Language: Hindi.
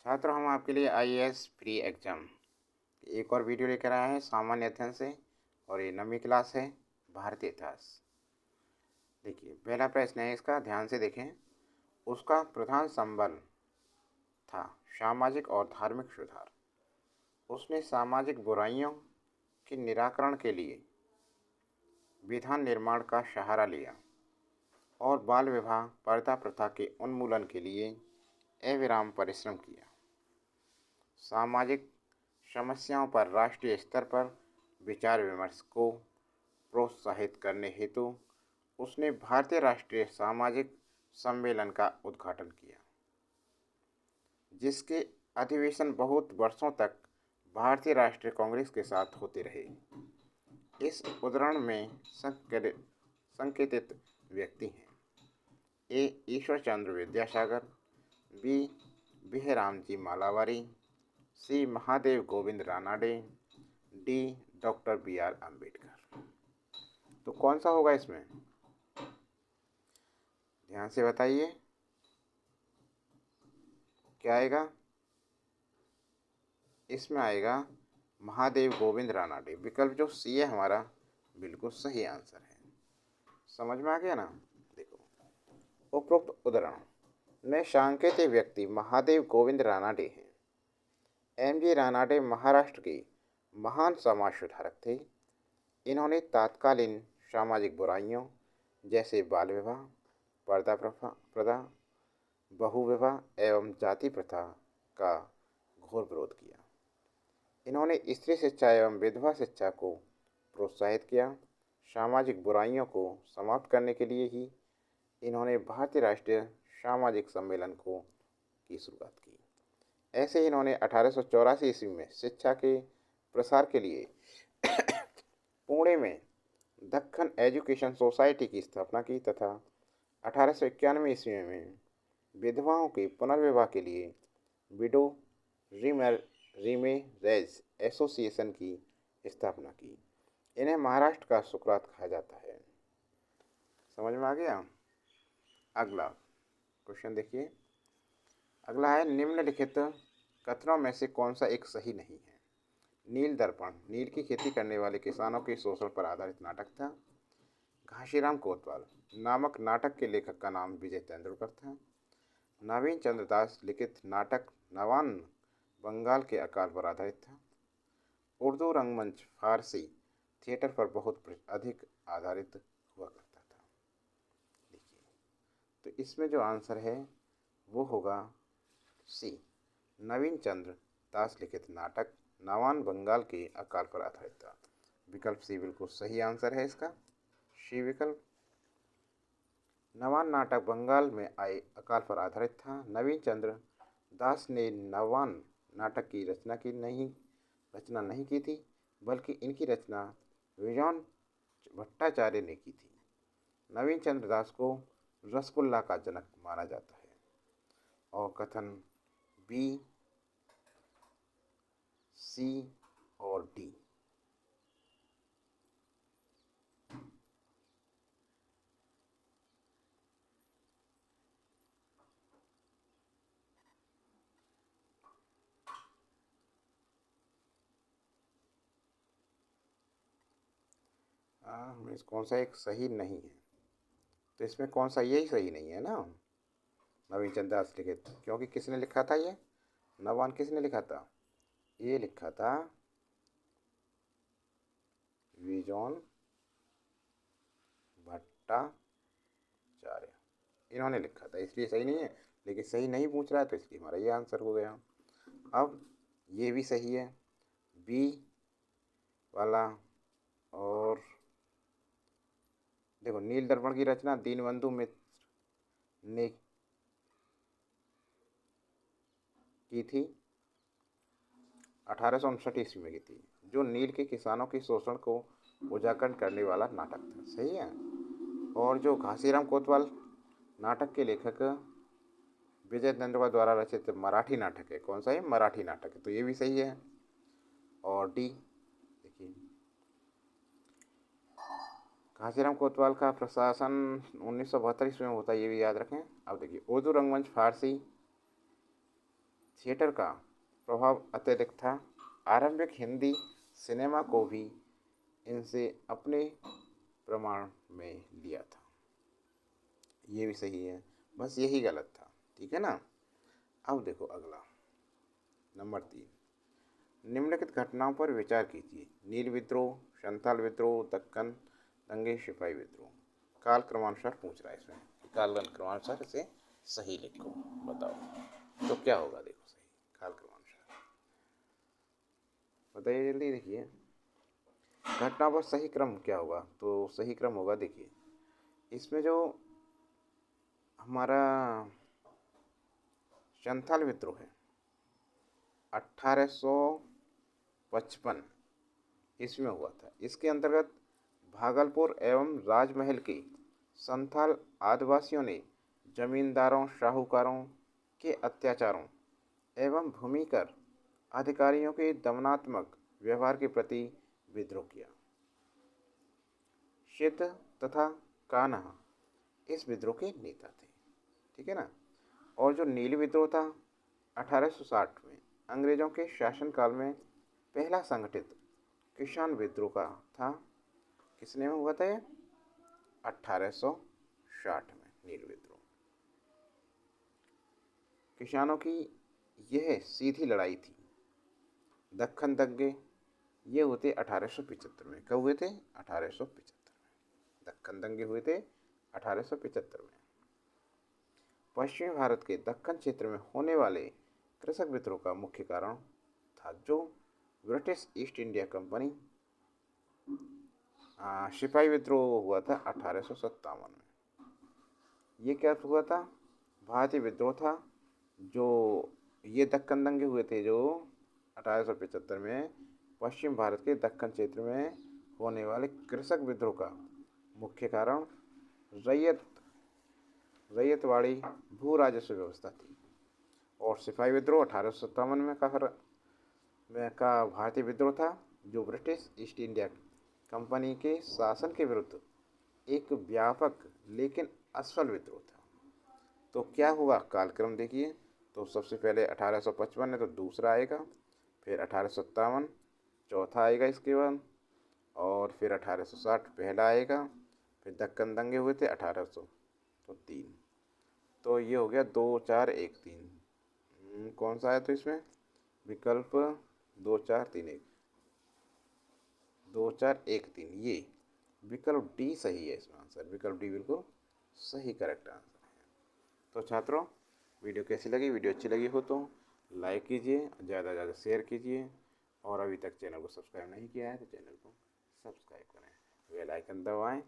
छात्रों, हम आपके लिए आईएएस प्री एग्जाम एक और वीडियो लेकर आए हैं सामान्य अध्ययन से। और ये 9वीं क्लास है, भारतीय इतिहास। देखिए, पहला प्रश्न है इसका, ध्यान से देखें। उसका प्रधान संबल था सामाजिक और धार्मिक सुधार। उसने सामाजिक बुराइयों के निराकरण के लिए विधान निर्माण का सहारा लिया और बाल विवाह पर्दा प्रथा के उन्मूलन के लिए अविराम परिश्रम किया। सामाजिक समस्याओं पर राष्ट्रीय स्तर पर विचार विमर्श को प्रोत्साहित करने हेतु उसने भारतीय राष्ट्रीय सामाजिक सम्मेलन का उद्घाटन किया, जिसके अधिवेशन बहुत वर्षों तक भारतीय राष्ट्रीय कांग्रेस के साथ होते रहे। इस उद्धरण में संकेतित व्यक्ति हैं: A. Ishwar Chandra Vidyasagar, B. Behramji Malabari, C. Mahadev Govind Ranade, D. Doctor B R. Ambedkar. तो कौन सा होगा इसमें? ध्यान से बताइए, क्या आएगा? इसमें आएगा महादेव गोविंद रानाडे। विकल्प जो सी है हमारा, बिल्कुल सही आंसर है। समझ में आ गया ना? देखो, उपरोक्त उदाहरण में सांकेतिक व्यक्ति महादेव गोविंद रानाडे हैं। एम.जी. रानाडे महाराष्ट्र के महान समाज सुधारक थे। इन्होंने तत्कालीन सामाजिक बुराइयों जैसे बाल विवाह, प्रथा, बहु विवाह एवं जाति प्रथा का घोर विरोध किया। इन्होंने स्त्री शिक्षा एवं विधवा शिक्षा को प्रोत्साहित किया। सामाजिक बुराइयों को समाप्त करने के लिए ही इन्होंने भारतीय राष्ट्रीय सामाजिक सम्मेलन की शुरुआत की। ऐसे ही इन्होंने 1884 ईस्वी में शिक्षा के प्रसार के लिए पुणे में दक्कन एजुकेशन सोसाइटी की स्थापना की तथा 1891 ईस्वी में विधवाओं के पुनर्विवाह के लिए विडो रीमेरेज एसोसिएशन की स्थापना की। इन्हें महाराष्ट्र का सुकरात कहा जाता है। समझ में आ गया? अगला क्वेश्चन देखिए। अगला है, निम्नलिखित कथनों में से कौन सा एक सही नहीं है? नील दर्पण नील की खेती करने वाले किसानों के शोषण पर आधारित नाटक था। घासीराम कोतवाल नामक नाटक के लेखक का नाम विजय तेंदुलकर था। नवीन चंद्र दास लिखित नाटक नवान बंगाल के अकाल पर आधारित था। उर्दू रंगमंच फारसी थिएटर पर बहुत अधिक आधारित हुआ करता था। देखिए, तो इसमें जो आंसर है वो होगा सी, नवीन चंद्र दास लिखित नाटक नवान बंगाल के अकाल पर आधारित था। विकल्प सी बिल्कुल सही आंसर है इसका, सी विकल्प। नवान नाटक बंगाल में आए अकाल पर आधारित था। नवीन चंद्र दास ने नवान नाटक की रचना नहीं की थी, बल्कि इनकी रचना विजॉन भट्टाचार्य ने की थी। नवीन चंद्र दास को रसगुल्ला का जनक माना जाता है। और कथन बी, सी और डी। कौन सा एक सही नहीं है? तो इसमें कौन सा यही सही नहीं है ना? नवीन चंद्र दास लिखित, क्योंकि किसने लिखा था ये नवान? किसने लिखा था? ये लिखा था विजॉन भट्टाचार्य, इन्होंने लिखा था, इसलिए सही नहीं है। लेकिन सही नहीं पूछ रहा है तो इसलिए हमारा ये आंसर हो गया। अब ये भी सही है, बी वाला। और देखो, नील दर्पण की रचना दीनबंधु मित्र ने की थी, 1859 ईस्वी में की थी, जो नील के किसानों के शोषण को उजागर करने वाला नाटक था। सही है। और जो घासीराम कोतवाल नाटक के लेखक विजय तेंदुलकर द्वारा रचित मराठी नाटक है, कौन सा है? मराठी नाटक है, तो ये भी सही है। और डी देखिए, घासीराम कोतवाल का प्रशासन 1972 ईस्वी में होता है, ये भी याद रखें। अब देखिए, उर्दू रंगमंच फारसी थिएटर का प्रभाव अत्यधिक था। आरंभिक हिंदी सिनेमा को भी इनसे अपने प्रमाण में लिया था। ये भी सही है, बस यही गलत था। ठीक है ना। अब देखो अगला नंबर 3, निम्नलिखित घटनाओं पर विचार कीजिए। नील विद्रोह, संथाल विद्रोह, दक्कन दंगे, सिपाही विद्रोह। काल क्रमानुसार पूछ रहा है इसमें, काल क्रमानुसार इसे सही लिखो। बताओ तो क्या होगा। देखो सही काल क्रमानुसार बताइए जल्दी। देखिए घटना पर सही क्रम क्या होगा, तो सही क्रम होगा, देखिए इसमें जो हमारा संथाल विद्रोह है 1855 ईस्वी में हुआ था। इसके अंतर्गत भागलपुर एवं राजमहल के संथाल आदिवासियों ने जमींदारों, साहूकारों के अत्याचारों एवं भूमिकर अधिकारियों के दमनात्मक व्यवहार के प्रति विद्रोह किया। सिद्ध तथा कान्हा इस विद्रोह के नेता थे। ठीक है ना। और जो नील विद्रोह था 1860 में अंग्रेजों के शासनकाल में पहला संगठित किसान विद्रोह का था। किसने में हुआ था ये? 1860 में नील विद्रोह। किसानों की यह सीधी लड़ाई थी। दक्कन दंगे ये हुए थे 1875 में। कब हुए थे? 1875 में दक्कन दंगे हुए थे 1875 में। पश्चिमी भारत के दक्कन क्षेत्र में होने वाले कृषक विद्रोह का मुख्य कारण था जो ब्रिटिश ईस्ट इंडिया कंपनी सिपाही विद्रोह हुआ था 1857 में। ये क्या हुआ था? भारतीय विद्रोह था। जो ये दक्कन दंगे हुए थे जो 1875 में पश्चिम भारत के दक्कन क्षेत्र में होने वाले कृषक विद्रोह का मुख्य कारण रैयतवाड़ी भू राजस्व व्यवस्था थी। और सिपाही विद्रोह 1857 में का भारतीय विद्रोह था जो ब्रिटिश ईस्ट इंडिया कंपनी के शासन के विरुद्ध एक व्यापक लेकिन असफल विद्रोह था। तो क्या हुआ कालक्रम देखिए। तो सबसे पहले 1855 है तो दूसरा आएगा, फिर 1857 चौथा आएगा इसके बाद, और फिर 1860 पहला आएगा, फिर दक्कन दंगे हुए थे 1800 तो 3। तो ये हो गया 2 4 1 3। कौन सा आया तो इसमें विकल्प 2 4 3 1 2 4 1 3 ये विकल्प डी सही है इसमें आंसर। विकल्प डी बिल्कुल सही करेक्ट आंसर है। तो छात्रों वीडियो कैसी लगी? वीडियो अच्छी लगी हो तो लाइक कीजिए, ज़्यादा से ज़्यादा शेयर कीजिए, और अभी तक चैनल को सब्सक्राइब नहीं किया है तो चैनल को सब्सक्राइब करें, बेल आइकन दबाएं